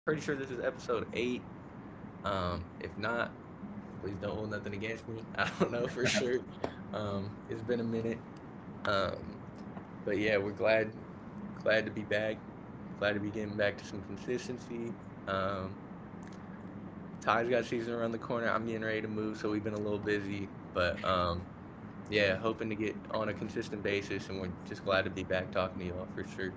Pretty sure this is episode 8. If not, please don't hold nothing against me. I don't know for sure. It's been a minute. Um, but yeah, we're glad to be back. Glad to be getting back to some consistency. Um, Ty's got season around the corner. I'm getting ready to move, so we've been a little busy. But yeah, hoping to get on a consistent basis, and we're just glad to be back talking to y'all for sure.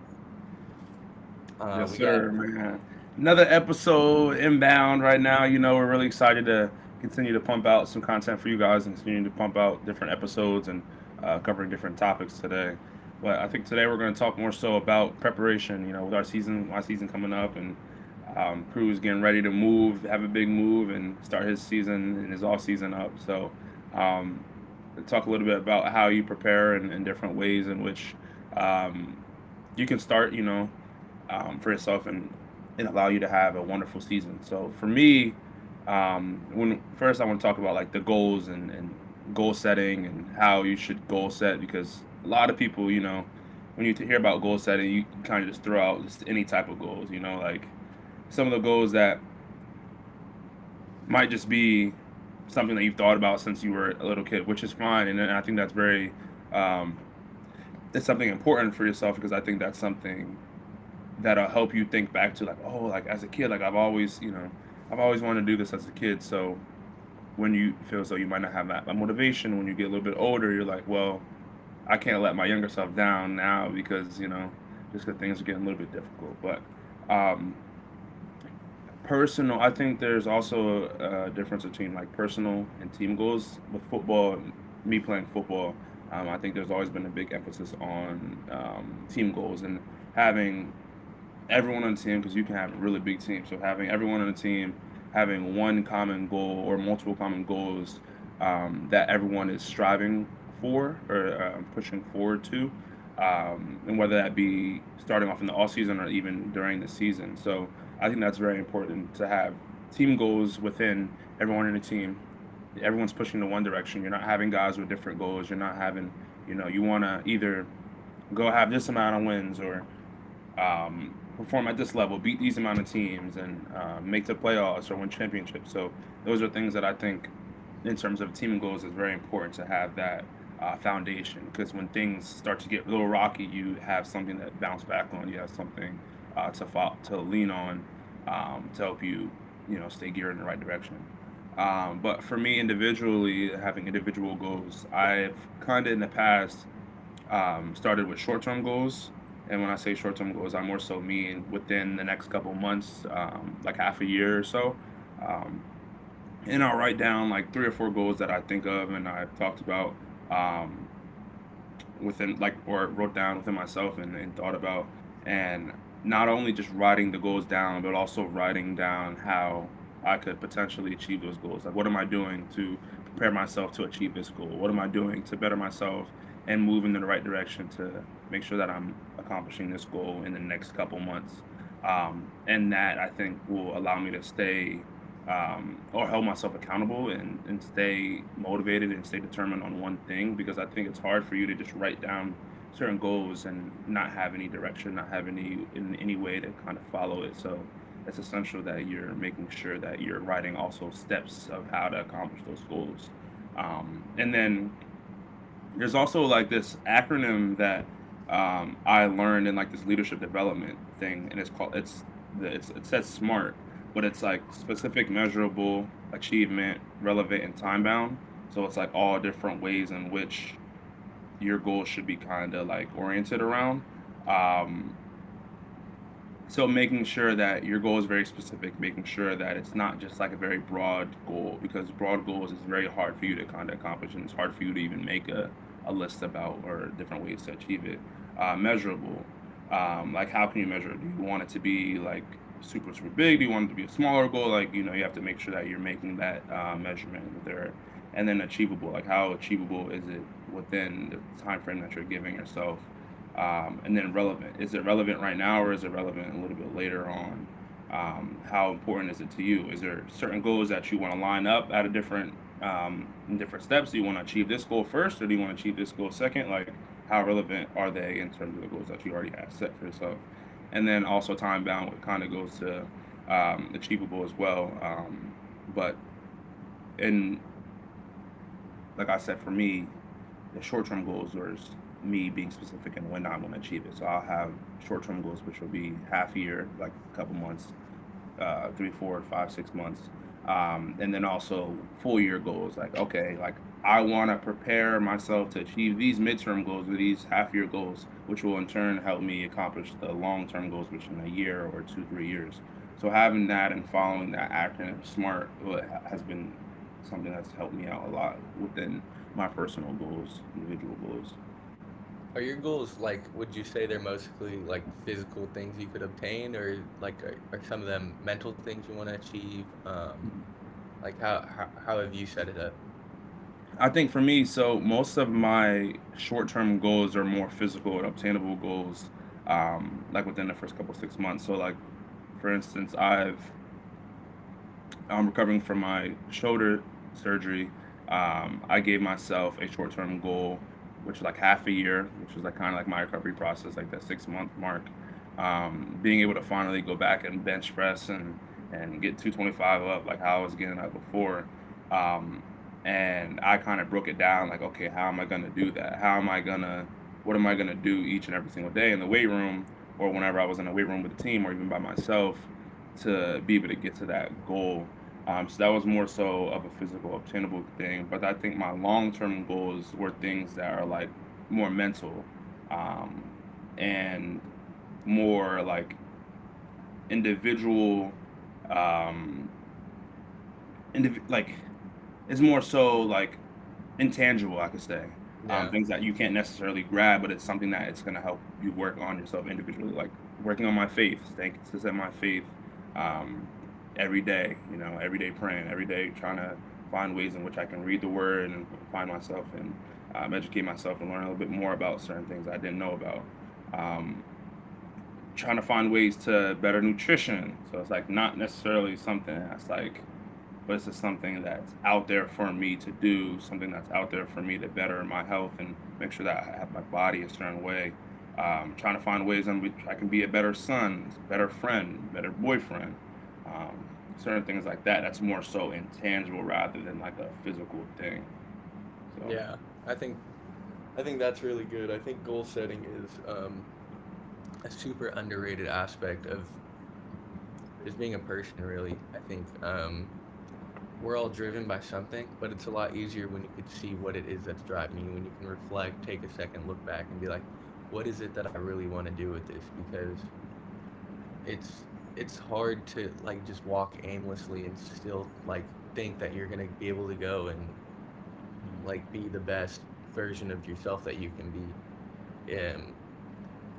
Yes, We got sir, man. Another episode inbound right now. We're really excited to continue to pump out some content for you guys and continue to pump out different episodes and covering different topics today. But I think today we're going to talk more so about preparation, with our season coming up, and Cruz getting ready to move, have a big move, and start his season and his off season up. So, um, talk a little bit about how you prepare and different ways in which um, you can start, for yourself and allow you to have a wonderful season. So for me, when first I want to talk about like the goals and goal setting and how you should goal set, because a lot of people, when you hear about goal setting, you kind of just throw out just any type of goals, like some of the goals that might just be something that you've thought about since you were a little kid, which is fine, and I think that's very um, it's something important for yourself, because I think that's something that'll help you think back to, like, oh, like as a kid, like I've always wanted to do this as a kid. So when you feel as though you might not have that motivation when you get a little bit older, you're like, well, I can't let my younger self down now, because just because things are getting a little bit difficult. But um, personal, I think there's also a difference between like personal and team goals with football. Me playing football, I think there's always been a big emphasis on team goals and having everyone on the team, because you can have a really big team. So having everyone on the team having one common goal or multiple common goals that everyone is striving for or pushing forward to, and whether that be starting off in the off season or even during the season. So I think that's very important to have team goals within everyone in the team. Everyone's pushing in one direction. You're not having guys with different goals. You're not having, you want to either go have this amount of wins or perform at this level, beat these amount of teams, and make the playoffs or win championships. So those are things that I think, in terms of team goals, is very important to have that foundation. Because when things start to get a little rocky, you have something to bounce back on. You have something to lean on to help you, stay geared in the right direction. But for me individually, having individual goals, I've kind of in the past started with short-term goals. And when I say short-term goals, I more so mean within the next couple months, like half a year or so. Um, and I'll write down like 3 or 4 goals that I think of and I've talked about um, within, like, or wrote down within myself and thought about. And not only just writing the goals down, but also writing down how I could potentially achieve those goals. Like, what am I doing to prepare myself to achieve this goal? What am I doing to better myself and move in the right direction to make sure that I'm accomplishing this goal in the next couple months? And that, I think, will allow me to stay or hold myself accountable and stay motivated and stay determined on one thing, because I think it's hard for you to just write down certain goals and not have any direction, not have any way to kind of follow it. So it's essential that you're making sure that you're writing also steps of how to accomplish those goals. And then there's also like this acronym that I learned in like this leadership development thing, and it says SMART, but it's like specific, measurable, achievement, relevant, and time bound. So it's like all different ways in which your goals should be kind of like oriented around. Um, so making sure that your goal is very specific, making sure that it's not just like a very broad goal, because broad goals is very hard for you to kind of accomplish, and it's hard for you to even make a list about or different ways to achieve it. Measurable, like how can you measure it? Do you want it to be like super super big? Do you want it to be a smaller goal? Like, you have to make sure that you're making that measurement there. And then achievable, like how achievable is it within the time frame that you're giving yourself? And then relevant, is it relevant right now or is it relevant a little bit later on? How important is it to you? Is there certain goals that you want to line up at a different in different steps? Do you want to achieve this goal first, or do you want to achieve this goal second? Like, how relevant are they in terms of the goals that you already have set for yourself? And then also time bound, what kind of goes to achievable as well. But in like I said, for me, the short-term goals are me being specific and when I want to achieve it. So I'll have short-term goals, which will be half year, like a couple months, 3, 4, 5, 6 months, and then also full year goals. Like, okay, like I want to prepare myself to achieve these midterm goals or these half year goals, which will in turn help me accomplish the long-term goals, which in a year or 2, 3 years. So having that and following that acronym SMART has been something that's helped me out a lot within my personal goals, individual goals. Are your goals like, would you say they're mostly like physical things you could obtain, or like are some of them mental things you want to achieve? Like how have you set it up? I think for me, so most of my short-term goals are more physical and obtainable goals, like within the first couple 6 months. So, like for instance, I'm recovering from my shoulder surgery. I gave myself a short-term goal, which is like half a year, which is like kind of like my recovery process, like that 6 month mark. Being able to finally go back and bench press and get 225 up like how I was getting up before. Um, and I kind of broke it down like, okay, how am I gonna do that? What am I gonna do each and every single day in the weight room, or whenever I was in the weight room with the team, or even by myself, to be able to get to that goal. So that was more so of a physical, obtainable thing. But I think my long-term goals were things that are like more mental, um, and more like individual, um, like it's more so like intangible, I could say. Yeah, Things that you can't necessarily grab, but it's something that it's going to help you work on yourself individually. Like working on my faith, staying consistent in my faith, um, every day. Every day praying, every day trying to find ways in which I can read the Word and find myself and educate myself and learn a little bit more about certain things I didn't know about. Um, Trying to find ways to better nutrition. So it's like not necessarily something that's like, but it's just something that's out there for me to do, something that's out there for me to better my health and make sure that I have my body a certain way. Trying to find ways in which I can be a better son, better friend, better boyfriend, um, certain things like that. That's more so intangible rather than like a physical thing. So, yeah. I think I think that's really good. I think goal setting is a super underrated aspect of just being a person. Really, I think we're all driven by something, but it's a lot easier when you can see what it is that's driving you, when you can reflect, take a second, look back, and be like, what is it that I really want to do with this? Because it's it's hard to like just walk aimlessly and still like think that you're gonna be able to go and like be the best version of yourself that you can be.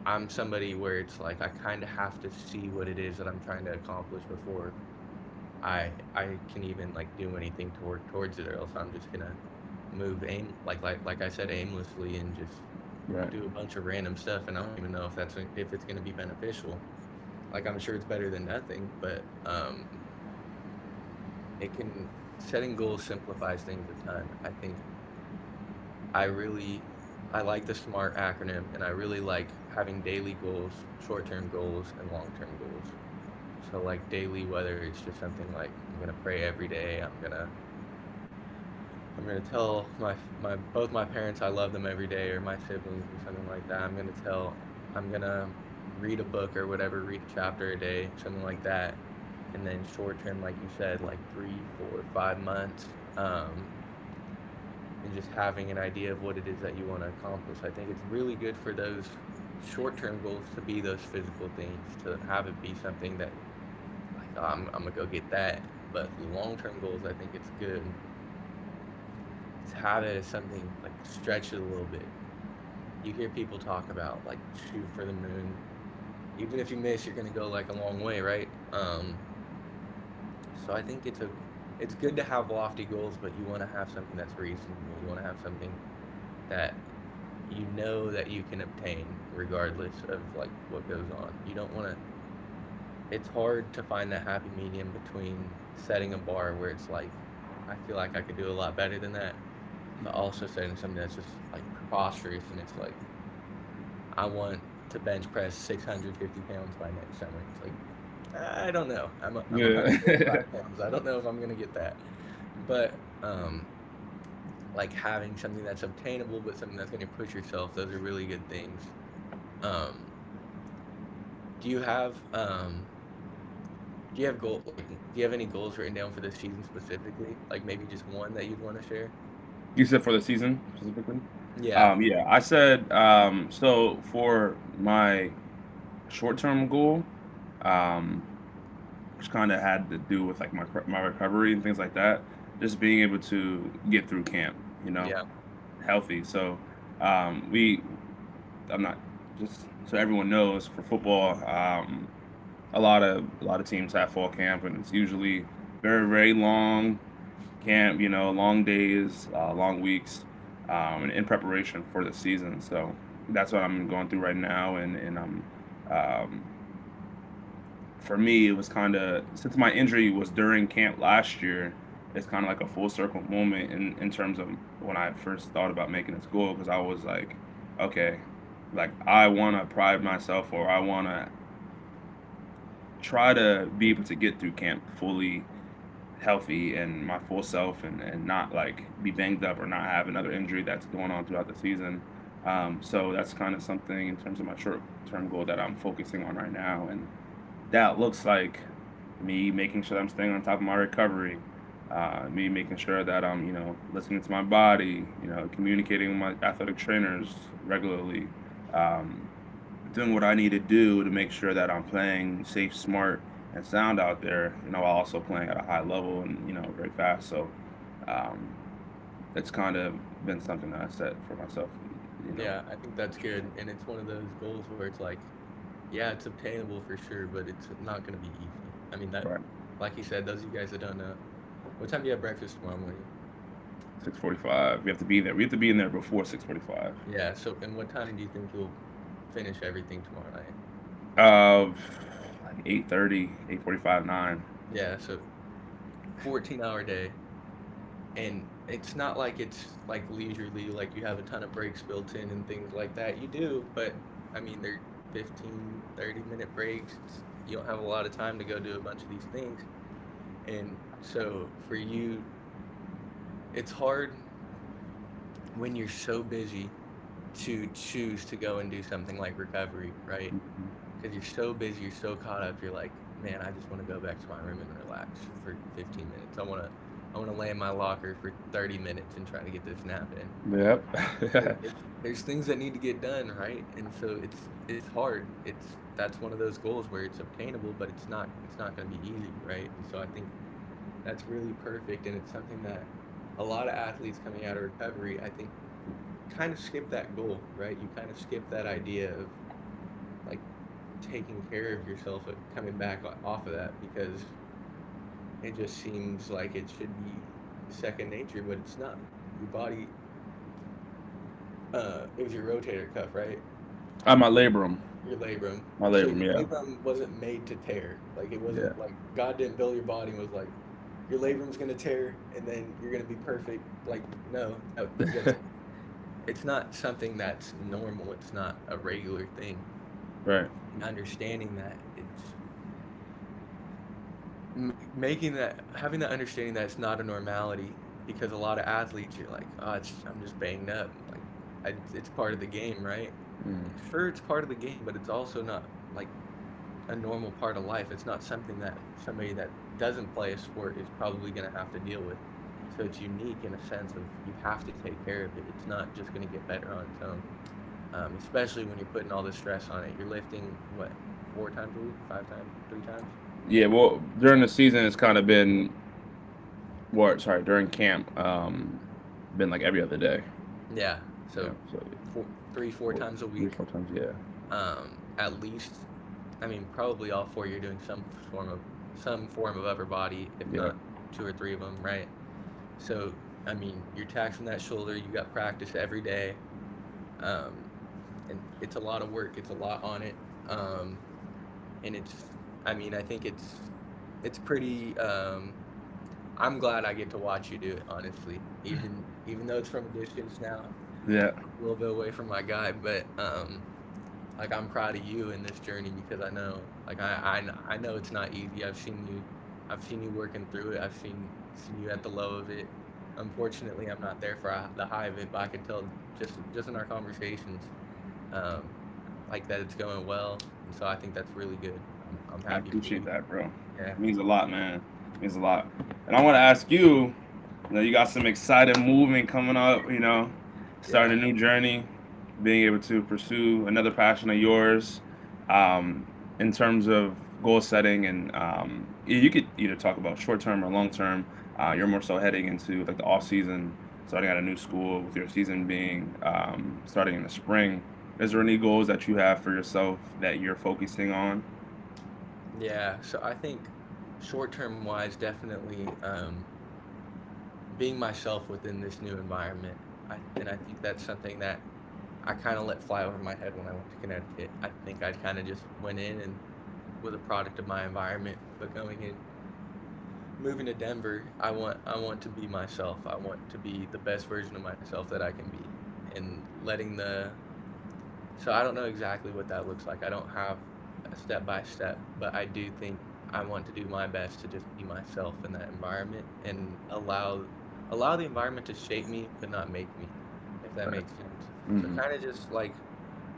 I'm somebody where it's like I kind of have to see what it is that I'm trying to accomplish before I can even like do anything to work towards it, or else I'm just gonna move like I said, aimlessly, and just right. do a bunch of random stuff, and I don't even know if it's gonna be beneficial. Like I'm sure it's better than nothing, but it can setting goals simplifies things a ton. I think I really I like the SMART acronym, and I really like having daily goals, short-term goals, and long-term goals. So like daily, whether it's just something like I'm gonna pray every day, I'm gonna tell my both my parents I love them every day, or my siblings, or something like that. I'm gonna read a book or whatever, read a chapter a day, something like that. And then short term, like you said, like 3, 4, 5 months, and just having an idea of what it is that you want to accomplish. I think it's really good for those short term goals to be those physical things, to have it be something that like, oh, I'm gonna go get that. But long term goals, I think it's good to have it as something like stretch it a little bit. You hear people talk about like shoot for the moon. Even if you miss, you're gonna go like a long way, right? So I think it's good to have lofty goals, but you want to have something that's reasonable. You want to have something that you know that you can obtain regardless of like what goes on. You don't want to. It's hard to find that happy medium between setting a bar where it's like I feel like I could do a lot better than that, but also setting something that's just like preposterous, and it's like I want to bench press 650 pounds by next summer. It's like I don't know. I'm Yeah. 145 pounds. I don't know if I'm gonna get that, but like having something that's obtainable, but something that's gonna push yourself. Those are really good things. Um, do you have do you have any goals written down for this season specifically? Like maybe just one that you'd want to share? You said for the season specifically? Yeah, Yeah, I said so for my short-term goal, um, which kind of had to do with like my recovery and things like that. Just being able to get through camp, you know, yeah, healthy. So we, I'm not just so everyone knows for football, a lot of teams have fall camp, and it's usually very long camp. You know, long days, long weeks, and in preparation for the season. So that's what I'm going through right now, and I'm um, for me, it was kind of since my injury was during camp last year, it's kind of like a full circle moment in terms of when I first thought about making this goal because I was like, okay, like I want to pride myself or I want to try to be able to get through camp fully healthy and my full self and not like be banged up or not have another injury that's going on throughout the season. So that's kind of something in terms of my short term goal that I'm focusing on right now. And that looks like me making sure I'm staying on top of my recovery, me making sure that I'm, listening to my body, communicating with my athletic trainers regularly, um, doing what I need to do to make sure that I'm playing safe, smart, and sound out there, while also playing at a high level and, very fast. So um, it's kind of been something that I set for myself, you know. yeah. I think that's good, and it's one of those goals where it's like, yeah, it's obtainable for sure, but it's not gonna be easy. I mean that, Right. like you said, those of you guys that don't know, what time do you have breakfast tomorrow morning? 6:45. We have to be there. We have to be in there before 6:45. Yeah. So, and what time do you think you'll finish everything tomorrow night? Uh, like 8:30, 8:45, 9. Yeah. So, 14-hour day. And it's not like it's like leisurely, like you have a ton of breaks built in and things like that. You do, but I mean, they're 15, 30-minute breaks. You don't have a lot of time to go do a bunch of these things. And so for you, it's hard when you're so busy to choose to go and do something like recovery, right? Because you're so busy, you're so caught up, you're like, man, I just want to go back to my room and relax for 15 minutes. I want to lay in my locker for 30 minutes and try to get this nap in. Yep. But there's things that need to get done, right? And so it's hard. That's one of those goals where it's obtainable, but it's not going to be easy, right? And so I think that's really perfect, and it's something that a lot of athletes coming out of recovery, I think, kind of skip that goal, right? You kind of skip that idea of like taking care of yourself and coming back off of that because it just seems like it should be second nature, but it's not. Your body, it was your rotator cuff, right? My labrum. Your labrum. My So labrum, your yeah. labrum wasn't made to tear. Like it Yeah. wasn't like God didn't build your body and was like, your labrum's gonna tear and then you're gonna be perfect. Like no, that's it's not something that's normal. It's not a regular thing. Right. And understanding that making that having that understanding that it's not a normality because a lot of athletes you're like, oh, I'm just banged up. Like it's part of the game, right? Mm. Sure, it's part of the game, but it's also not like a normal part of life. It's not something that somebody that doesn't play a sport is probably going to have to deal with. So it's unique in a sense of you have to take care of it. It's not just going to get better on its own. Especially when you're putting all this stress on it. You're lifting what 4 times a week, 5 times, 3 times. Yeah, well, during the season, it's kind of been, sorry, during camp, been like every other day. Yeah. Yeah, So so three, four four, times a three, week. 4 times, yeah. At least, I mean, probably all four. You're doing some form of upper body, if Yeah. not two or three of them, right? So, I mean, you're taxing that shoulder. You got practice every day, um, and it's a lot of work. It's a lot on it, and I mean, I think it's pretty. I'm glad I get to watch you do it, honestly. Even though it's from a distance now, Yeah. a little bit away from my guy, but like I'm proud of you in this journey because I know, like I know it's not easy. I've seen you working through it. I've seen you at the low of it. Unfortunately, I'm not there for the high of it, but I can tell just in our conversations, um, like that it's going well, and so I think that's really good. I'm I happy for appreciate you. that, bro. Yeah, It means a lot, man. It means a lot. And I want to ask you, you know, you got some exciting movement coming up, you know, yeah, starting a new journey, being able to pursue another passion of yours, um, in terms of goal setting. And you could either talk about short term or long term. You're more so heading into like the off season, starting at a new school, with your season being starting in the spring. Is there any goals that you have for yourself that you're focusing on? yeah. So I think short term wise, definitely being myself within this new environment. And I think that's something that I kind of let fly over my head when I went to Connecticut. I think I kind of just went in and was a product of my environment. But going in, moving to Denver, I want to be myself. I want to be the best version of myself that I can be, and letting the so I don't know exactly what that looks like. I don't have a step by step, but I do think I want to do my best to just be myself in that environment and allow the environment to shape me but not make me, if that Right. makes sense. So Hmm. kind of just like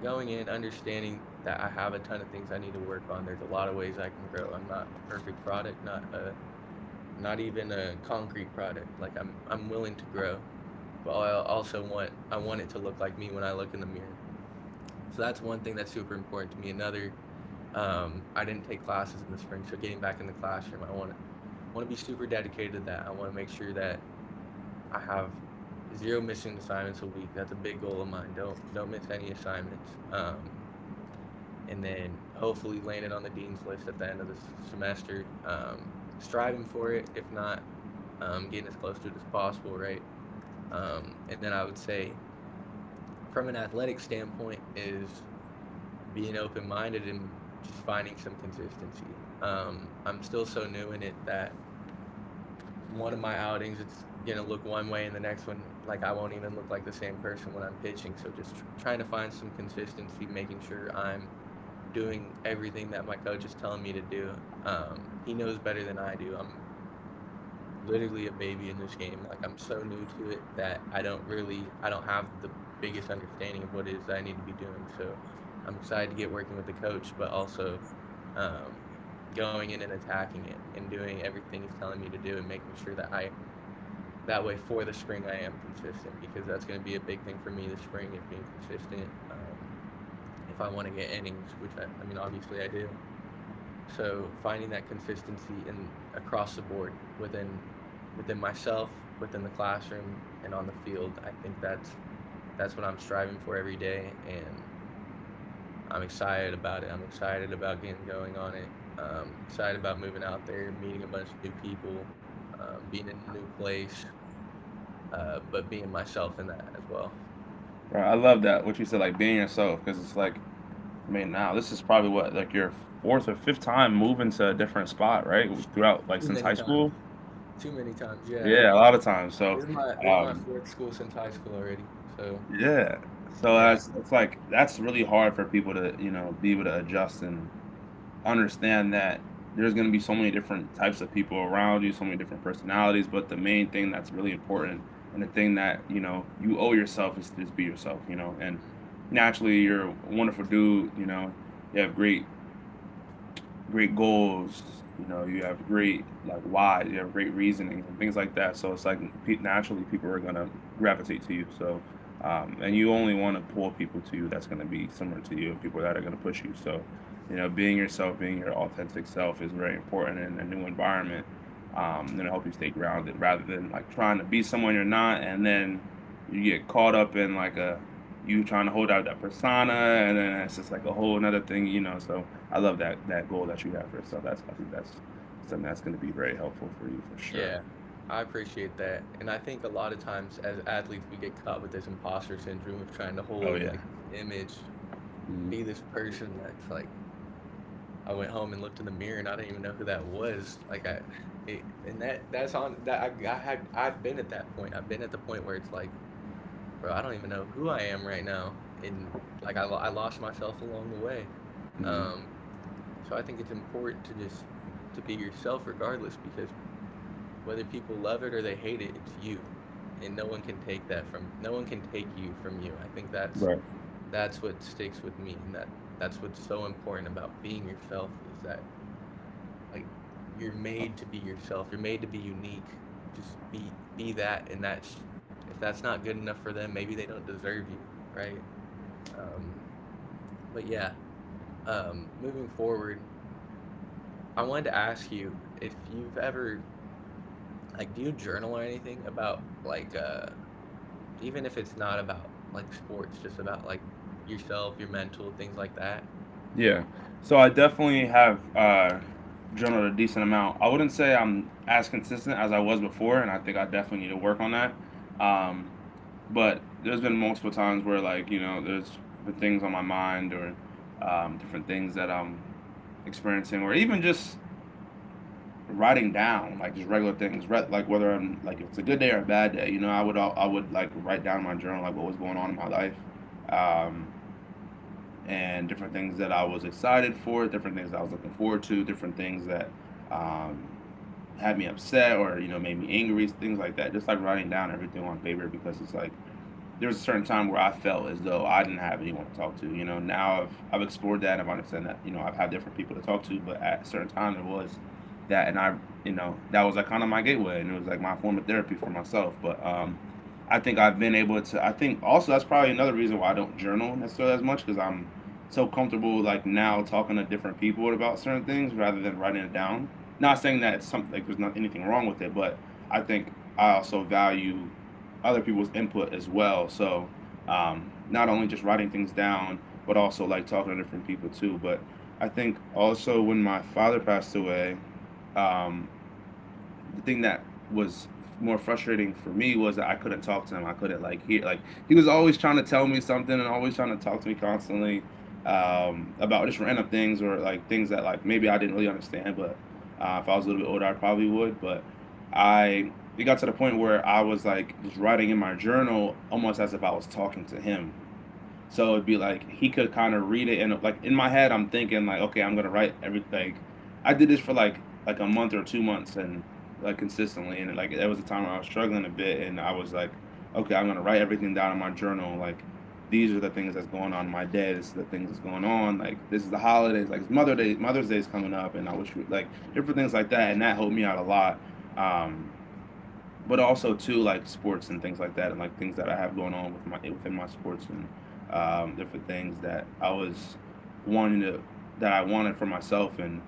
going in, understanding that I have a ton of things I need to work on. There's a lot of ways I can grow. I'm not a perfect product, not even a concrete product. Like I'm willing to grow, but I want it to look like me when I look in the mirror. So that's one thing that's super important to me. Another, I didn't take classes in the spring, so getting back in the classroom, I want to be super dedicated to that. I want to make sure that I have zero missing assignments a week. That's a big goal of mine. Don't miss any assignments. And then hopefully landing on the dean's list at the end of the semester. Striving for it, if not, getting as close to it as possible, right? And then I would say, from an athletic standpoint, is being open minded and just finding some consistency. I'm still so new in it that one of my outings it's gonna look one way and the next one like I won't even look like the same person when I'm pitching. So just trying to find some consistency, making sure I'm doing everything that my coach is telling me to do. He knows better than I do. I'm literally a baby in this game. Like I'm so new to it that I don't have the biggest understanding of what it is that I need to be doing. So I'm excited to get working with the coach, but also um, going in and attacking it and doing everything he's telling me to do and making sure that I that way for the spring I am consistent because that's going to be a big thing for me this spring is being consistent. If I want to get innings, which I mean obviously I do. So finding that consistency in across the board within myself, within the classroom, and on the field, I think that's what I'm striving for every day, and I'm excited about it. I'm excited about getting going on it. Excited about moving out there, meeting a bunch of new people, being in a new place, but being myself in that as well. Right. I love that what you said, like being yourself, because it's like, I mean, now this is probably what like your fourth or fifth time moving to a different spot, right? Throughout like Too since many high times. school. Too many times. Yeah. Yeah, a lot of times. So, This is my um, fourth school since high school already. So yeah. So yeah. that's it's like that's really hard for people to be able to adjust and understand that there's going to be so many different types of people around you, so many different personalities. But the main thing that's really important and the thing that you owe yourself is to just be yourself. And naturally you're a wonderful dude. You have great goals. You have great like why. You have great reasoning and things like that. So it's like naturally people are gonna gravitate to you. So and you only want to pull people to you that's gonna be similar to you, people that are gonna push you. So being yourself, being your authentic self is very important in a new environment. And help you stay grounded rather than like trying to be someone you're not, and then you get caught up in like a you trying to hold out that persona, and then it's just like a whole another thing. So I love that goal that you have for yourself. I think that's something that's going to be very helpful for you for sure. Yeah, I appreciate that. And I think a lot of times as athletes, we get caught with this imposter syndrome of trying to Oh hold yeah. like this image, Mhm. be this person that's like, I went home and looked in the mirror and I didn't even know who that was. And that's on that I've been at that point. I've been at the point where it's like, bro, I don't even know who I am right now. and like I lost myself along the way. Mhm. Um, so I think it's important to just to be yourself regardless, because whether people love it or they hate it, it's you, and no one can take you from you. I think Right. that's what sticks with me, and that's what's so important about being yourself, is that like you're made to be yourself. You're made to be unique. Just be that, and that's if that's not good enough for them, maybe they don't deserve you, right? Um, but yeah, moving forward, I wanted to ask you if you've ever like, do you journal or anything about like even if it's not about like sports, just about like yourself, your mental, things like that? Yeah. So I definitely have journaled a decent amount. I wouldn't say I'm as consistent as I was before, and I think I definitely need to work on that. Um, but there's been multiple times where, like, there's been things on my mind, or different things that I'm experiencing, or even just writing down, like, just regular things, like whether I'm like, if it's a good day or a bad day. I would like write down in my journal, like, what was going on in my life. Um, and different things that I was excited for, different things that I was looking forward to, different things that um, had me upset, or made me angry, things like that. Just like writing down everything on paper, because it's like there was a certain time where I felt as though I didn't have anyone to talk to. Now I've explored that, and I've understood that I've had different people to talk to, but at a certain time there was that, and that was like kind of my gateway, and it was like my form of therapy for myself. But I think I've been able to. I think also that's probably another reason why I don't journal necessarily as much, because I'm so comfortable like now talking to different people about certain things rather than writing it down. Not saying that it's something like there's not anything wrong with it, but I think I also value other people's input as well. So not only just writing things down, but also like talking to different people too. But I think also when my father passed away, um, the thing that was more frustrating for me was that I couldn't talk to him. I couldn't like hear, like, he was always trying to tell me something and always trying to talk to me constantly about just random things, or like things that like maybe I didn't really understand. But if I was a little bit older, I probably would. But I it got to the point where I was like just writing in my journal almost as if I was talking to him. So it'd be like he could kind of read it, and like in my head, I'm thinking like, okay, I'm gonna write everything. I did this for like a month or 2 months, and like consistently, and like there was a time where I was struggling a bit, and I was like, okay, I'm gonna write everything down in my journal. Like, these are the things that's going on in my day. This is the things that's going on. Like, this is the holidays. Like, it's Mother's Day is coming up, and I wish like different things like that, and that helped me out a lot. Um, but also too, like sports and things like that, and like things that I have going on within my sports, and different things that wanting to that I wanted for myself, and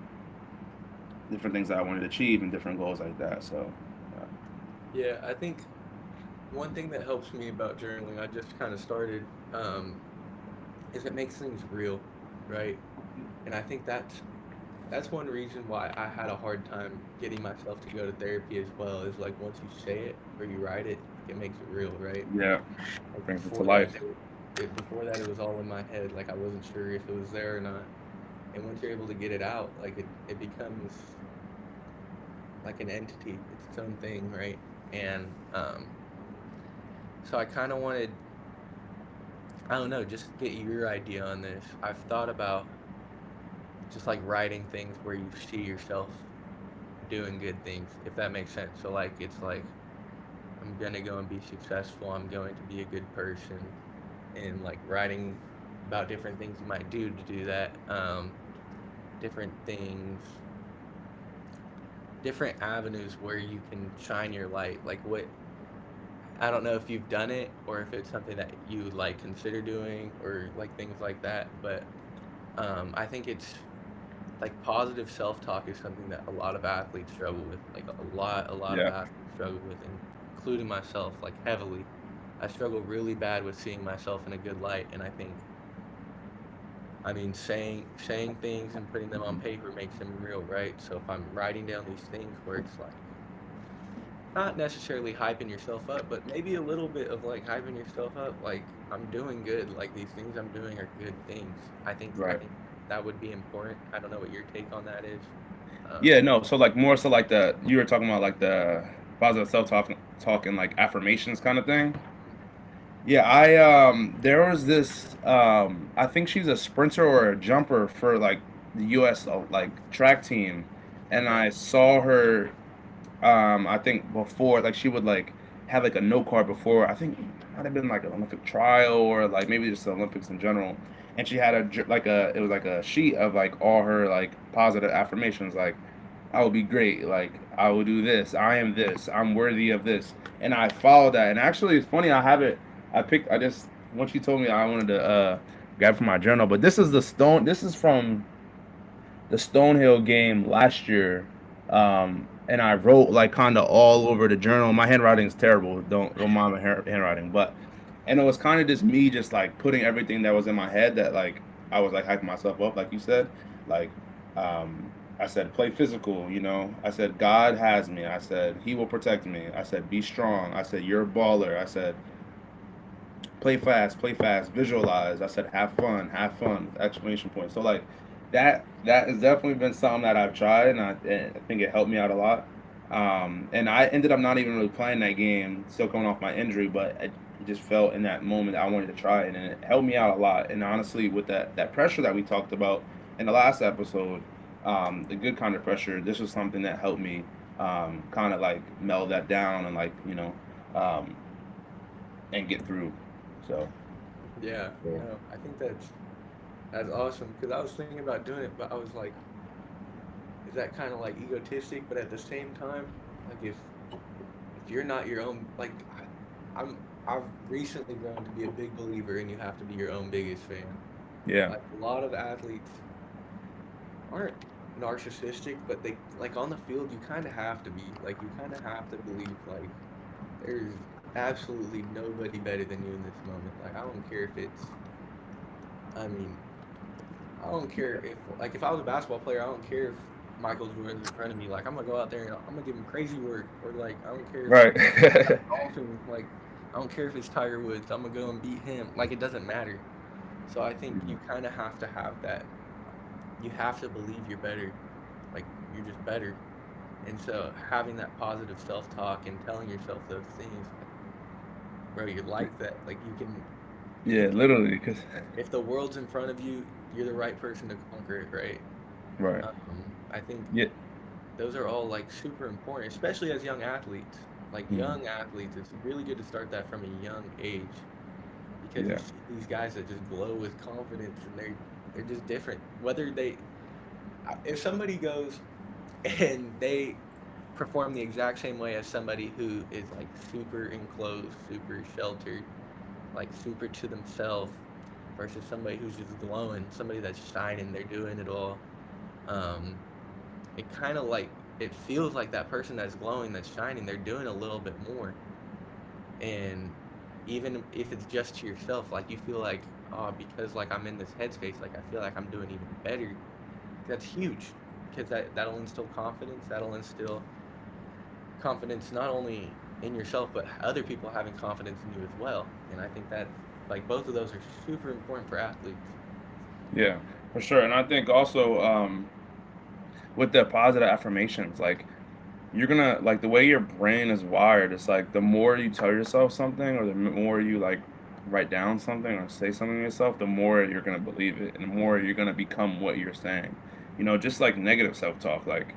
different things that I wanted to achieve, and different goals like that. So Yeah, I think one thing that helps me about journaling, I just kind of started, is it makes things real, right? And I think that's one reason why I had a hard time getting myself to go to therapy as well. Is like once you say it or you write it, it makes it real, right? yeah, Like brings it to before life. that, before that, it was all in my head. Like I wasn't sure if it was there or not. And once you're able to get it out, like it becomes like an entity. It's its own thing, right? And so I kind of wanted, I don't know, just get your idea on this. I've thought about just like writing things where you see yourself doing good things, if that makes sense. So like it's like I'm gonna go and be successful. I'm going to be a good person, and like writing about different things you might do to do that. Different things, different avenues where you can shine your light. Like what, I don't know if you've done it or if it's something that you like consider doing or like things like that, but I think it's like positive self-talk is something that a lot of athletes struggle with. Like a lot of Yeah, athletes struggle with, including myself, like heavily. I struggle really bad with seeing myself in a good light, and I think, I mean, saying things and putting them on paper makes them real, right? So if I'm writing down these things where it's like not necessarily hyping yourself up, but maybe a little bit of like hyping yourself up, like I'm doing good, like these things I'm doing are good things. I right. think that would be important. I don't know what your take on that is. Yeah, Um, no. So like more so like the you were talking about like the positive self talk and like affirmations kind of thing. Yeah, I there was this I think she's a sprinter or a jumper for like the US like track team, and Okay. I saw her I think before like she would like have like a note card before. I think it might have been like an Olympic trial or like maybe just the Olympics in general. And she had like a it was like a sheet of like all her like positive affirmations like I will be great, like I will do this, I am this, I'm worthy of this. And I followed that. And actually it's funny I have it I just once you told me I wanted to grab from my journal, but this is from the Stonehill game last year, and I wrote like kind of all over the journal. My handwriting is terrible. Don't mind my handwriting, but and it was kind of just me just like putting everything that was in my head that like I was like hyping myself up, like you said, like I said play physical, you know. I said God has me. I said He will protect me. I said be strong. I said you're a baller. I said play fast, visualize. I said have fun, exclamation point. So like that has definitely been something that I've tried, and I think it helped me out a lot. And I ended up not even really playing that game, still coming off my injury, but I just felt in that moment I wanted to try it, and it helped me out a lot. And honestly, with that pressure that we talked about in the last episode, the good kind of pressure, this was something that helped me kind of like meld that down and like um, and get through. So. Yeah. Yeah. No, I think that's awesome because I was thinking about doing it, but I was like, is that kind of like egotistic? But at the same time, like if you're not your own, like I've recently grown to be a big believer in you have to be your own biggest fan. Yeah. Like a lot of athletes aren't narcissistic, but they like on the field you kind of have to be. Like you kind of have to believe like there's absolutely nobody better than you in this moment. Like I don't care if it's I mean, I don't care if like if I was a basketball player, I don't care if Michael Jordan's in front of me. Like I'm gonna go out there and I'm gonna give him crazy work. Or like I don't care if Right. I'm golfing, like I don't care if it's Tiger Woods, I'm gonna go and beat him. Like it doesn't matter. So I think you kind of have to have that. You have to believe you're better. Like you're just better. And so having that positive self-talk and telling yourself those things, like, bro, you're like that. Like you Yeah, can literally, because if the world's in front of you, you're the right person to conquer it, right? right. I think Yeah. those are all like super important, especially as young athletes. Like Mhm. young athletes, it's really good to start that from a young age because you Yeah. see these guys that just glow with confidence and they're just different. Whether they if somebody goes and they perform the exact same way as somebody who is like super enclosed, super sheltered, like super to themselves versus somebody who's just glowing, somebody that's shining, they're doing it all. Um, it kind of like it feels like that person that's glowing, that's shining, they're doing a little bit more. And even if it's just to yourself, like you feel like, oh, because like I'm in this headspace, like I feel like I'm doing even better. That's huge because that'll instill confidence. That'll instill confidence not only in yourself but other people having confidence in you as well. And I think that's like both of those are super important for athletes. Yeah, for sure. And I think also with the positive affirmations, like you're gonna like the way your brain is wired. It's like the more you tell yourself something, or the more you like write down something or say something to yourself, the more you're gonna believe it, and the more you're gonna become what you're saying. You know, just like negative self-talk. Like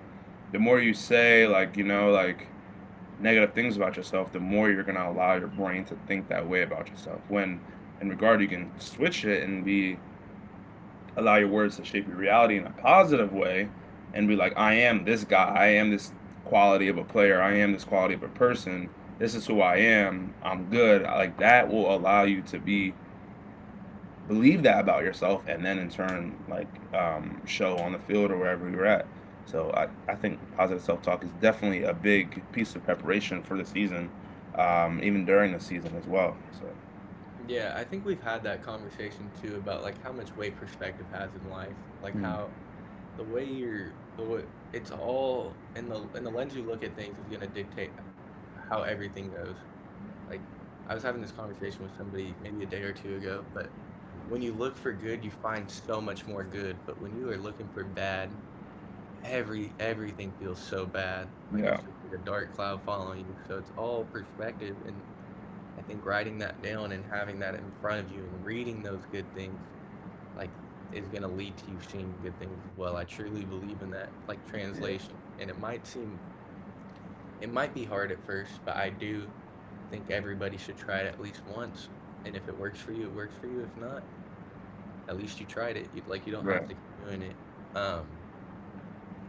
the more you say, like like negative things about yourself, the more you're gonna allow your brain to think that way about yourself. When in regard, you can switch it and be allow your words to shape your reality in a positive way and be like, I am this guy, I am this quality of a player, I am this quality of a person, this is who I am, I'm good. Like that will allow you to be believe that about yourself and then in turn like show on the field or wherever you're at. So I think positive self-talk is definitely a big piece of preparation for the season, even during the season as well. So Yeah, I think we've had that conversation too about like how much weight perspective has in life, like mm, how the way it's all in the lens you look at things is going to dictate how everything goes. Like I was having this conversation with somebody maybe a day or two ago, but when you look for good, you find so much more good, but when you are looking for bad, everything feels so bad. Like yeah. it's just like a dark cloud following you. So it's all perspective and I think writing that down and having that in front of you and reading those good things, like, is gonna lead to you seeing good things as well. I truly believe in that, like, Yeah. translation. And it might be hard at first, but I do think everybody should try it at least once. And if it works for you, it works for you. If not, at least you tried it. You don't have Right. to keep doing it. Um,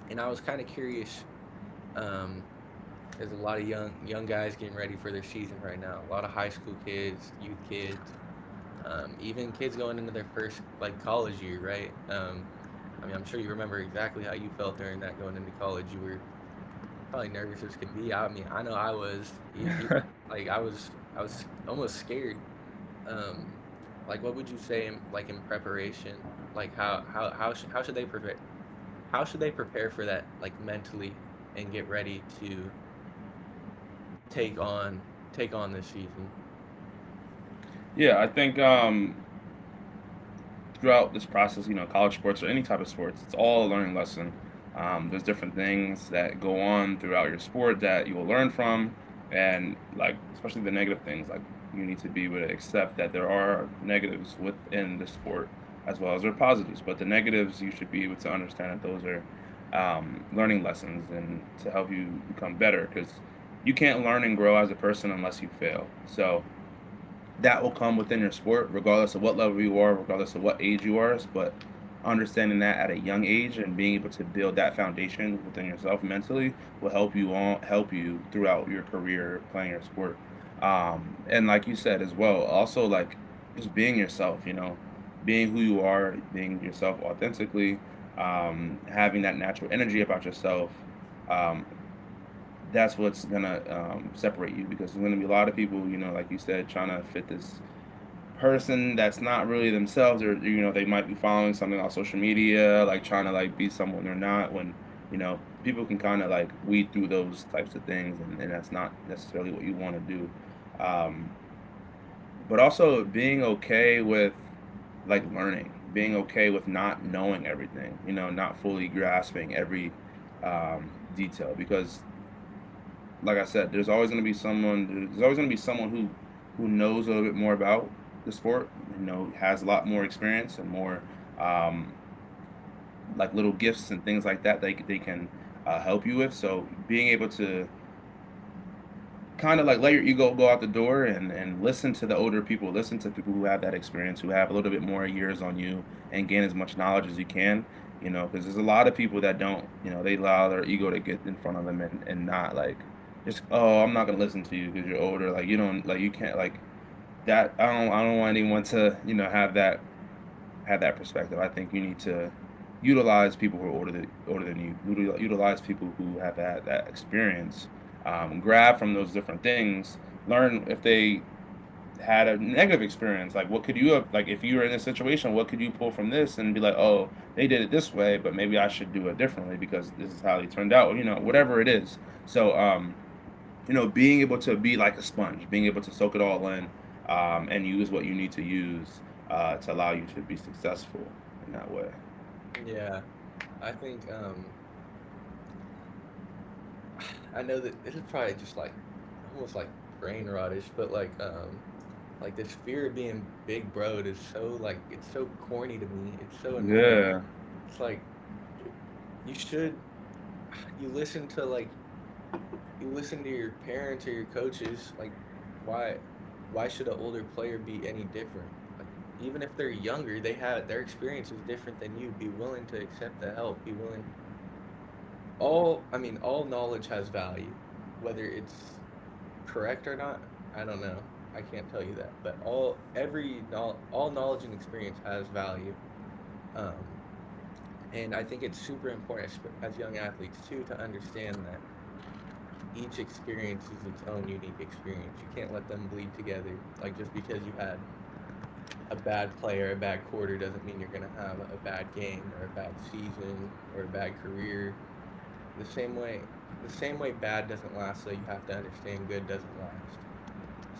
and I was kind of curious. Um, there's a lot of young guys getting ready for their season right now. A lot of high school kids, youth kids, even kids going into their first like college year, right? I mean, I'm sure you remember exactly how you felt during that going into college. You were probably nervous as can be. I mean, I know I was. Like I was almost scared. Um, like, what would you say like in preparation? Like how should they prepare? How should they prepare for that, like, mentally, and get ready to take on take on this season? Yeah, I think throughout this process, college sports or any type of sports, it's all a learning lesson. There's different things that go on throughout your sport that you will learn from, and like especially the negative things. Like you need to be able to accept that there are negatives within the sport as well as there are positives. But the negatives, you should be able to understand that those are learning lessons and to help you become better because you can't learn and grow as a person unless you fail. So that will come within your sport, regardless of what level you are, regardless of what age you are. But understanding that at a young age and being able to build that foundation within yourself mentally will help you throughout your career playing your sport. And like you said as well, also like just being yourself, being who you are, being yourself authentically, having that natural energy about yourself. Um, that's what's gonna separate you because there's gonna be a lot of people, like you said, trying to fit this person that's not really themselves, or they might be following something on social media, like trying to like be someone they're not. When people can kind of like weed through those types of things, and that's not necessarily what you want to do. Um, but also being okay with like learning, being okay with not knowing everything, not fully grasping every detail because like I said, There's always going to be someone who knows a little bit more about the sport. Has a lot more experience and more um, like little gifts and things like that they can help you with. So being able to kind of like let your ego go out the door and listen to the older people, listen to people who have that experience, who have a little bit more years on you, and gain as much knowledge as you can. Because there's a lot of people that don't, they allow their ego to get in front of them and not like just, oh, I'm not gonna listen to you because you're older. Like you don't, like you can't, like that. I don't want anyone to, have that perspective. I think you need to utilize people who are older than you. Utilize people who have had that experience. Grab from those different things. Learn if they had a negative experience. Like, what could you have? Like, if you were in this situation, what could you pull from this and be like, oh, they did it this way, but maybe I should do it differently because this is how they turned out. Whatever it is. So, being able to be like a sponge, being able to soak it all in, and use what you need to use to allow you to be successful in that way. Yeah, I think I know that this is probably just like almost like brain rottish, but like this fear of being big broed is so, like, it's so corny to me. It's so annoying. Yeah, It's like you should you listen to like you listen to your parents or your coaches. Like, why why should an older player be any different? Like, even if they're younger, they have their experience is different than you. Be willing to accept the help. Be willing. I mean, all knowledge has value, whether it's correct or not. I don't know. I can't tell you that, but all knowledge and experience has value. Um, and I think it's super important as young athletes too to understand that each experience is its own unique experience. You can't let them bleed together. Like, just because you had a bad player, a bad quarter, doesn't mean you're gonna have a bad game or a bad season or a bad career. The same way, the same way bad doesn't last, so you have to understand good doesn't last.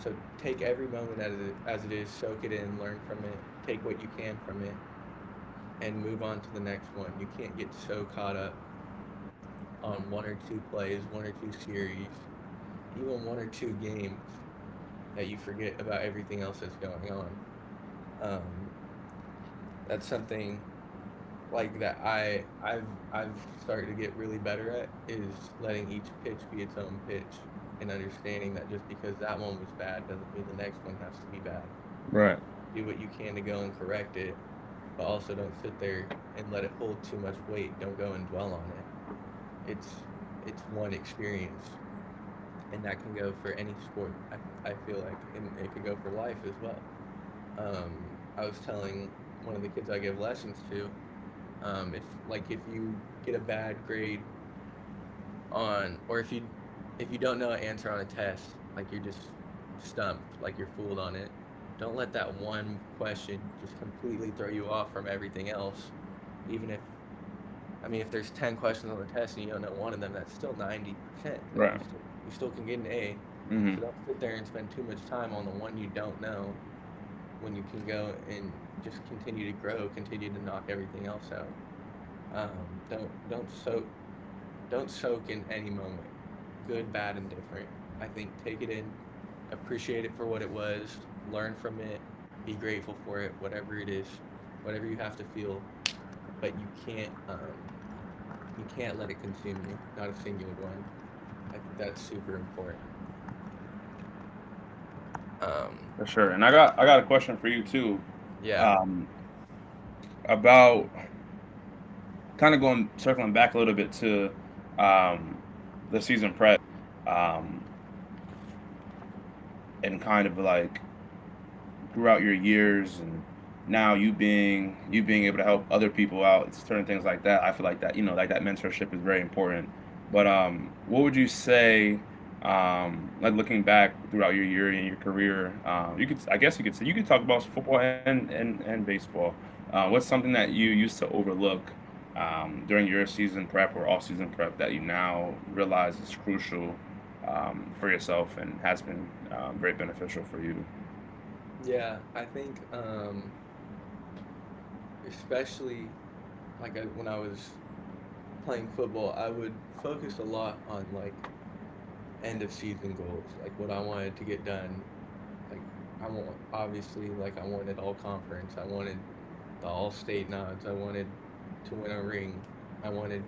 So take every moment as it is, soak it in, learn from it, take what you can from it, and move on to the next one. You can't get so caught up on one or two plays, one or two series, even one or two games, that you forget about everything else that's going on. Um, that's something like that I've started to get really better at is letting each pitch be its own pitch and understanding that just because that one was bad doesn't mean the next one has to be bad. Right. Do what you can to go and correct it, but also don't sit there and let it hold too much weight. Don't go and dwell on it. It's it's one experience, and that can go for any sport. I feel like, and it can go for life as well. I was telling one of the kids I give lessons to, if you get a bad grade on, or if you don't know an answer on a test, like you're just stumped, like you're fooled on it. Don't let that one question just completely throw you off from everything else. Even if, I mean, if there's 10 questions on the test and you don't know one of them, that's still 90%. Like Right. you still can get an A. Hmm. So don't sit there and spend too much time on the one you don't know when you can go and just continue to grow, continue to knock everything else out. Don't soak in any moment, good, bad, and different. I think take it in, appreciate it for what it was, learn from it, be grateful for it, whatever it is, whatever you have to feel. But you can't let it consume you. Not a singular one. I think that's super important. Um, For sure. And I got a question for you too, yeah, um, about kind of going circling back a little bit to um, the season prep, um, and kind of like throughout your years, and now you being able to help other people out, certain things like that. I feel like that, like that mentorship is very important. But what would you say, like looking back throughout your year and your career, you could, I guess you could say, you could talk about football and baseball. What's something that you used to overlook during your season prep or off season prep that you now realize is crucial for yourself and has been very beneficial for you? yeah. I think especially when I was playing football, I would focus a lot on end of season goals, like what I wanted to get done. Like I wanted all conference. I wanted the all state nods. I wanted to win a ring. I wanted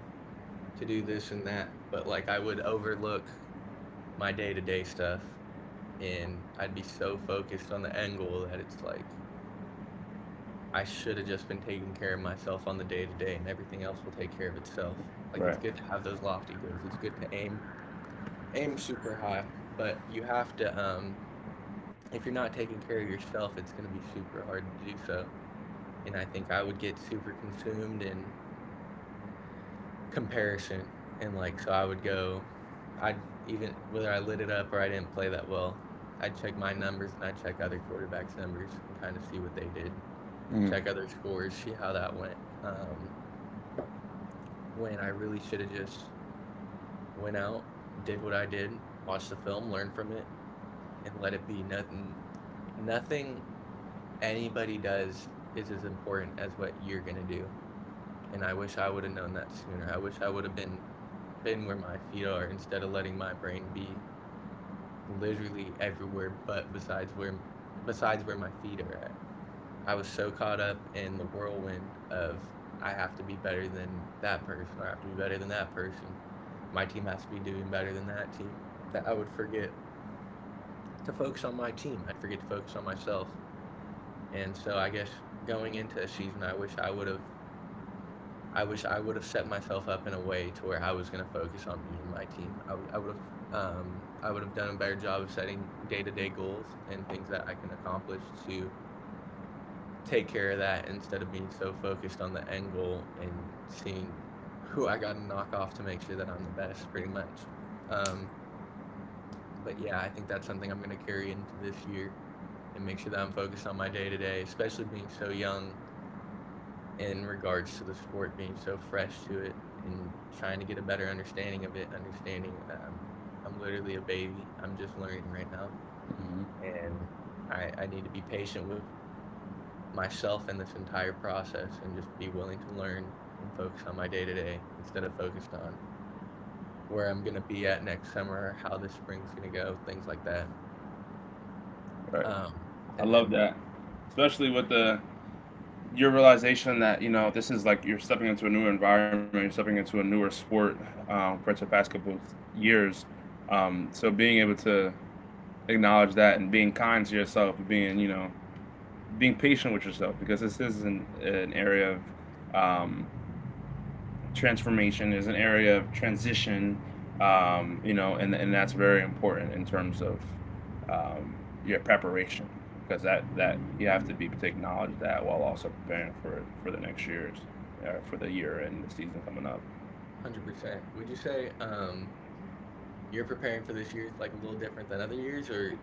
to do this and that. But like I would overlook my day to day stuff, and I'd be so focused on the end goal that it's like I should have just been taking care of myself on the day to day, and everything else will take care of itself. Like it's Right. good to have those lofty goals. It's good to aim super high, but you have to if you're not taking care of yourself, it's going to be super hard to do so. And I think I would get super consumed in comparison, and so I would go, I'd even whether I lit it up or I didn't play that well, I'd check my numbers and I'd check other quarterbacks' numbers and kind of see what they did, Mhm. check other scores, see how that went. When I really should have just went out, did what I did, watched the film, learned from it, and let it be. Nothing anybody does is as important as what you're gonna do. And I wish I would have known that sooner. I wish I would have been where my feet are instead of letting my brain be literally everywhere but besides where my feet are at. I was so caught up in the whirlwind of I have to be better than that person, or I have to be better than that person. My team has to be doing better than that team, that I would forget to focus on my team. I'd forget to focus on myself. And so I guess going into a season, I wish I would have set myself up in a way to where I was going to focus on me and my team. I would have done a better job of setting day to day goals and things that I can accomplish to take care of that instead of being so focused on the end goal and seeing who I got to knock off to make sure that I'm the best, pretty much. Um, but yeah, I think that's something I'm going to carry into this year and make sure that I'm focused on my day to day, especially being so young in regards to the sport, being so fresh to it and trying to get a better understanding of it, understanding that I'm literally a baby. I'm just learning right now. Mhm. And I need to be patient with myself in this entire process and just be willing to learn and focus on my day to day instead of focused on where I'm going to be at next summer, how this spring's going to go, things like that. Right. Um, I and love then that, especially with the your realization that this is like you're stepping into a new environment, you're stepping into a newer sport compared to the past couple of years. So being able to acknowledge that and being kind to yourself, being patient with yourself, because this is an area of transformation, is an area of transition, and that's very important in terms of your preparation, because that you have to be able to acknowledge that while also preparing for the next years, for the year and the season coming up. 100%. Would you say you're preparing for this year like a little different than other years, or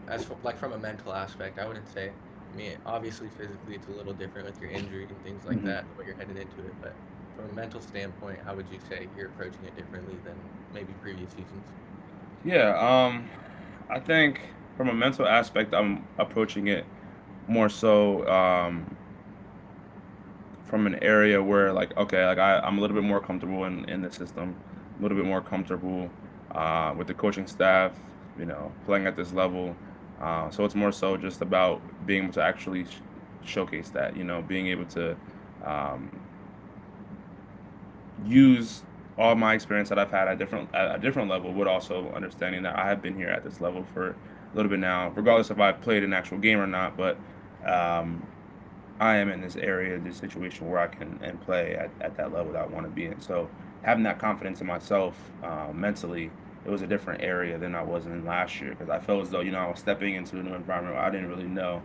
as for, like from a mental aspect? I wouldn't say. I mean, obviously physically it's a little different with your injury and things like Hmm. that, the way you're headed into it. But from a mental standpoint, how would you say you're approaching it differently than maybe previous seasons? Yeah, I think from a mental aspect, I'm approaching it more so from an area where, like, okay, like I'm a little bit more comfortable in the system, a little bit more comfortable with the coaching staff, playing at this level. So it's more so just about being able to actually showcase that, being able to um, use all my experience that I've had at a different level, but also understanding that I have been here at this level for a little bit now, regardless if I've played an actual game or not. But um, I am in this area, this situation where I can and play at that level that I want to be in. So having that confidence in myself mentally, it was a different area than I was in last year, because I felt as though I was stepping into a new environment where I didn't really know.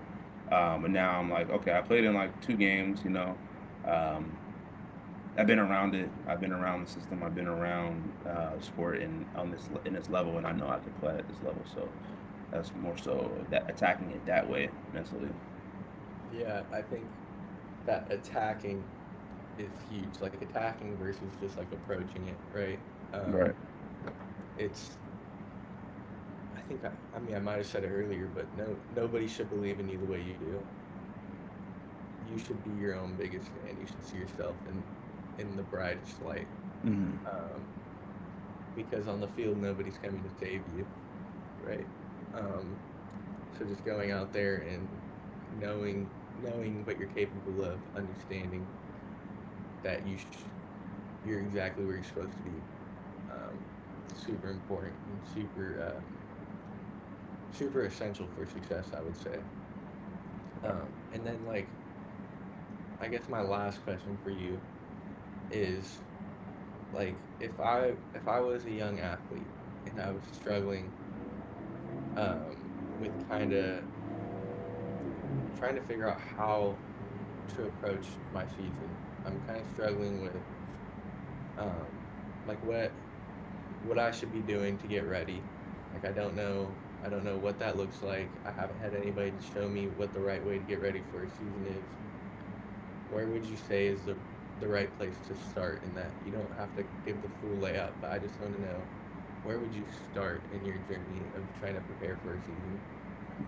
But now I'm like, okay, I played in like 2 games. Um, I've been around it. I've been around the system. I've been around sport in this level, and I know I can play at this level. So that's more so that attacking it that way mentally. Yeah, I think that attacking is huge. Like attacking versus just like approaching it, right? Right. It's I mean I might have said it earlier, but nobody should believe in you the way you do. You should be your own biggest fan. You should see yourself in the brightest light. Hmm. Um, because on the field nobody's coming to save you, right? Um, so just going out there and knowing what you're capable of, understanding that you're exactly where you're supposed to be. Um, super important and super essential for success, I would say. And then like I guess my last question for you is like if I was a young athlete and I was struggling with kind of trying to figure out how to approach my season. I'm kind of struggling with um, like what I should be doing to get ready. Like I don't know what that looks like. I haven't had anybody to show me what the right way to get ready for a season is. Where would you say is the right place to start in that? You don't have to give the full layout, but I just want to know where would you start in your journey of trying to prepare for a season?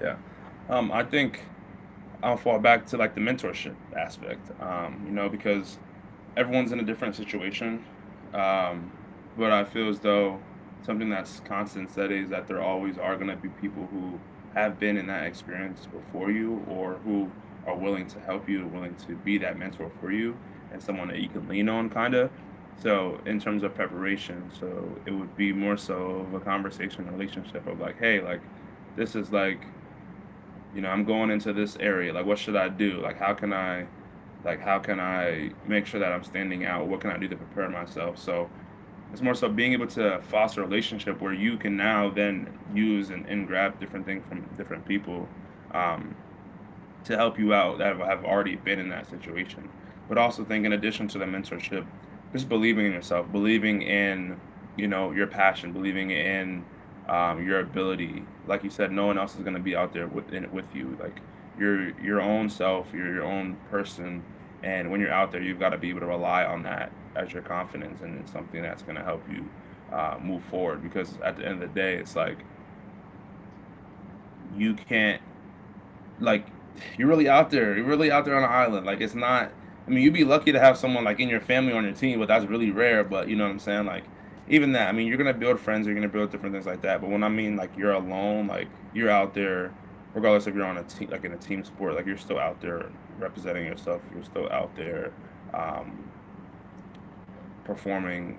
Yeah. I think I'll fall back to like the mentorship aspect, because everyone's in a different situation. Um, but I feel as though something that's constant steady is that there always are going to be people who have been in that experience before you, or who are willing to help you, willing to be that mentor for you, and someone that you can lean on, kind of. So, in terms of preparation, so it would be more so of a conversation, relationship of like, hey, like, this is like, I'm going into this area. Like, what should I do? How can I make sure that I'm standing out? What can I do to prepare myself? So it's more so being able to foster a relationship where you can now then use and grab different things from different people um, to help you out that have already been in that situation. But also think, in addition to the mentorship, just believing in yourself, believing in your passion, believing in your ability. Like you said, no one else is going to be out there with you. Like you're your own self, you're your own person, and when you're out there, you've got to be able to rely on that as your confidence, and it's something that's going to help you move forward. Because at the end of the day, it's like you can't like you're really out there. You're really out there on an island. Like it's not. I mean, you'd be lucky to have someone like in your family on your team, but that's really rare. But you know what I'm saying? Like even that. I mean, you're gonna build friends. You're gonna build different things like that. But when I mean like you're alone, like you're out there regardless if you're on a team, like in a team sport, like you're still out there representing yourself. You're still out there um, performing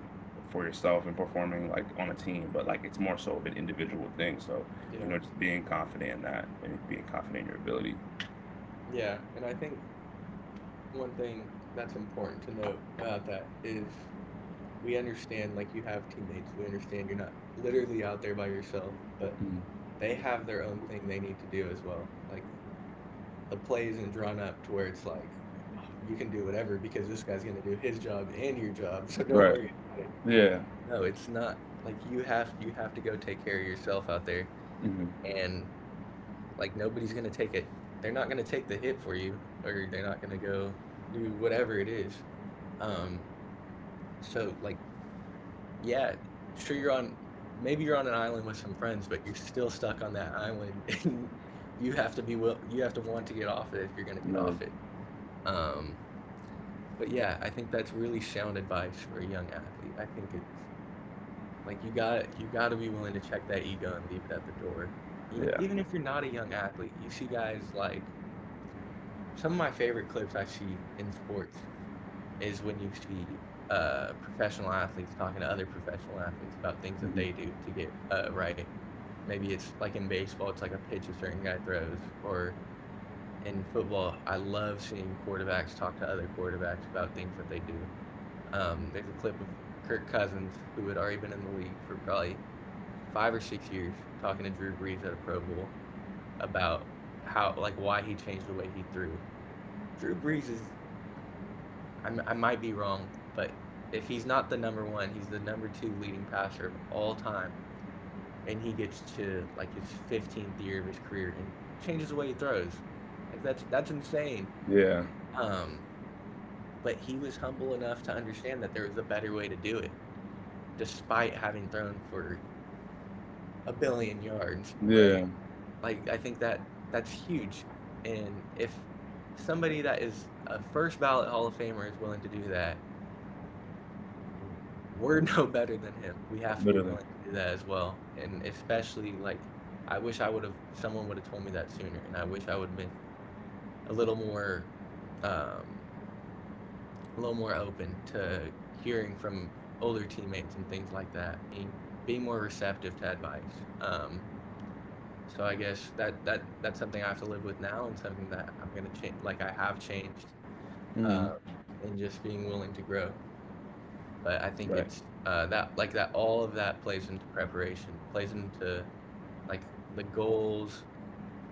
for yourself and performing like on a team, but like it's more so of an individual thing. So Yeah. just being confident in that and being confident in your ability. Yeah, and I think one thing that's important to note about that is we understand like you have teammates. We understand you're not literally out there by yourself, but Mm. they have their own thing they need to do as well. Like the play isn't drawn up to where it's like, oh, you can do whatever because this guy's going to do his job and your job, so don't Right. worry about it. Yeah. No, it's not like you have to go take care of yourself out there, Hmm. and like nobody's going to take it. They're not going to take the hit for you, or they're not going to go do whatever it is. Um, so like, yeah, sure you're on. Maybe you're on an island with some friends, but you're still stuck on that island, and you have to you have to want to get off it if you're going to get Right. off it. Um, but yeah, I think that's really sound advice for a young athlete. I think it's like you got to be willing to check that ego and leave it at the door. Yeah. Even if you're not a young athlete, you see guys like some of my favorite clips I see in sports is when you see professional athletes talking to other professional athletes about things that Hmm. they do to get right. Maybe it's like in baseball, it's like a pitch a certain guy throws, or in football, I love seeing quarterbacks talk to other quarterbacks about things that they do. There's a clip of Kirk Cousins, who had already been in the league for probably 5 or 6 years, talking to Drew Brees at a Pro Bowl about how, like, why he changed the way he threw. Drew Brees is, I might be wrong, but if he's not the number one, he's the number two leading passer of all time. And he gets to like his 15th year of his career and changes the way he throws. Like that's insane. Yeah. Um, but he was humble enough to understand that there was a better way to do it, despite having thrown for a billion yards. But Yeah. like I think that that's huge. And if somebody that is a first ballot Hall of Famer is willing to do that, we're no better than him. We have to be Literally. willing to do that as well. And especially like I wish someone would have told me that sooner, and I wish I would have been a little more um a little more open to hearing from older teammates and things like that. Being more receptive to advice. So I guess that's something I have to live with now, and something that I'm gonna change. Like I have changed, Hmm. um, and just being willing to grow. But I think Right. it's that like that all of that plays into preparation, plays into like the goals,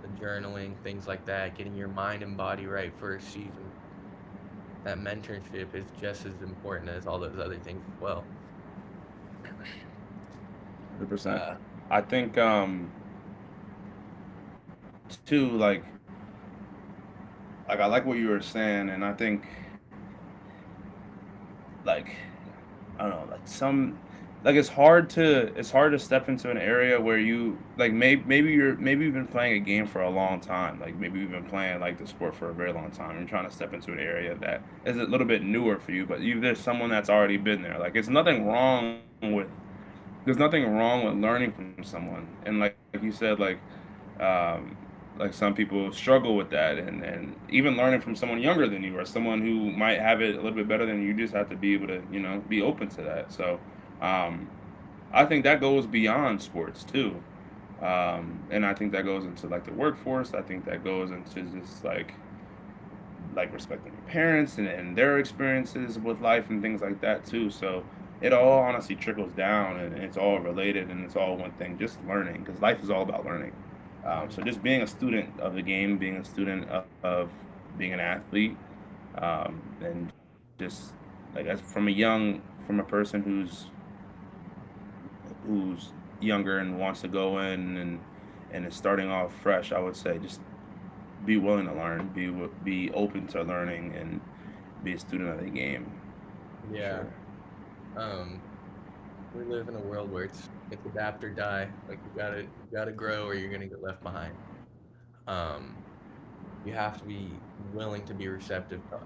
the journaling, things like that, getting your mind and body right for a season. That mentorship is just as important as all those other things as well. 100%. Uh, I think too like I like what you were saying, and I think like I don't know, like some like it's hard to step into an area where you like maybe you've been playing a game for a long time. Like maybe you've been playing like the sport for a very long time. You're trying to step into an area that is a little bit newer for you, but there's someone that's already been there. Like it's nothing wrong with there's nothing wrong with learning from someone. And like you said, um, like some people struggle with that, and even learning from someone younger than you or someone who might have it a little bit better than you, you just have to be able to be open to that. So um, I think that goes beyond sports too, and I think that goes into like the workforce. I think that goes into just like respecting your parents and their experiences with life and things like that too. So it all honestly trickles down and it's all related and it's all one thing. Just learning because life is all about learning. So mhm, just being a student of the game, being a student of being an athlete, and just like as from a person who's younger and wants to go in and is starting off fresh, I would say just be willing to learn, be open to learning, and be a student of the game for yeah. sure. Um, we live in a world where it's adapt or die. Like you gotta grow or you're gonna get left behind. Um, you have to be willing to be receptive to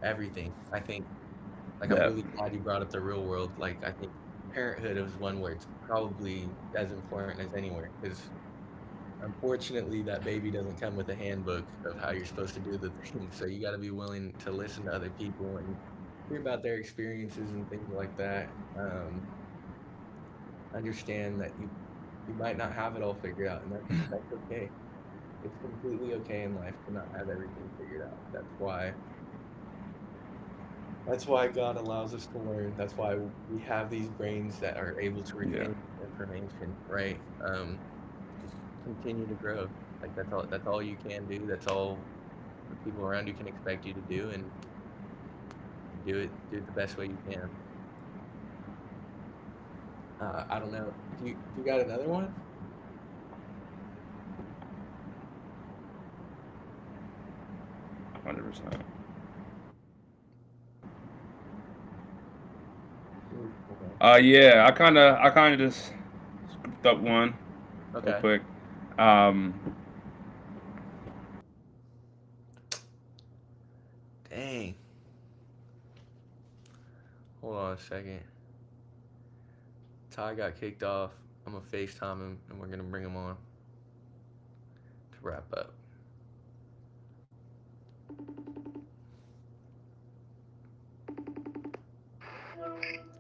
everything. I think like I'm Yeah, really glad you brought up the real world. Like I think parenthood is one where it's probably as important as anywhere because unfortunately, that baby doesn't come with a handbook of how you're supposed to do the thing. So you got to be willing to listen to other people and hear about their experiences and things like that. Understand that you might not have it all figured out, and that's okay. It's completely okay in life to not have everything figured out. That's why God allows us to learn. That's why we have these brains that are able to Yeah. retain information, right? Just continue to grow. Like that's all you can do. That's all the people around you can expect you to do, and do it the best way you can. I don't know. Do you got another one? 100%. Ooh, okay. Yeah, I kind of just scooped up one real Okay. quick. Um, Dang. Hold on a second. Ty got kicked off. I'm gonna FaceTime him, and we're gonna bring him on to wrap up.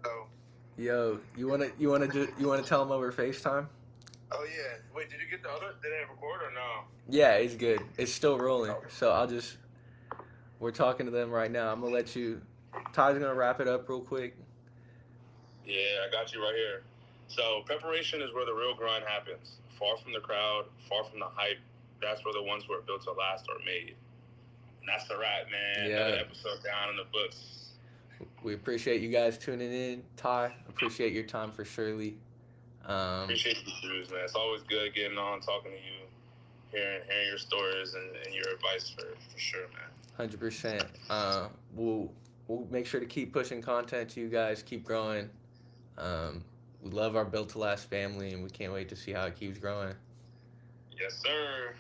Oh, Yo, you wanna tell him over FaceTime? oh yeah. Wait, did you get the other? Did it record or no? Yeah, it's good. It's still rolling. Okay. So we're talking to them right now. I'm gonna let you. Ty's gonna wrap it up real quick. Yeah, I got you right here. So preparation is where the real grind happens. Far from the crowd, far from the hype. That's where the ones who are built to last are made. And that's the wrap, man. Another Yeah, episode down in the books. we appreciate you guys tuning in. Ty, appreciate your time for surely. Appreciate you, Drews, man. It's always good getting on, talking to you, hearing your stories and your advice for sure, man. 100%. We'll make sure to keep pushing content to you guys. Keep growing. We love our built to last family, and we can't wait to see how it keeps growing. Yes, sir.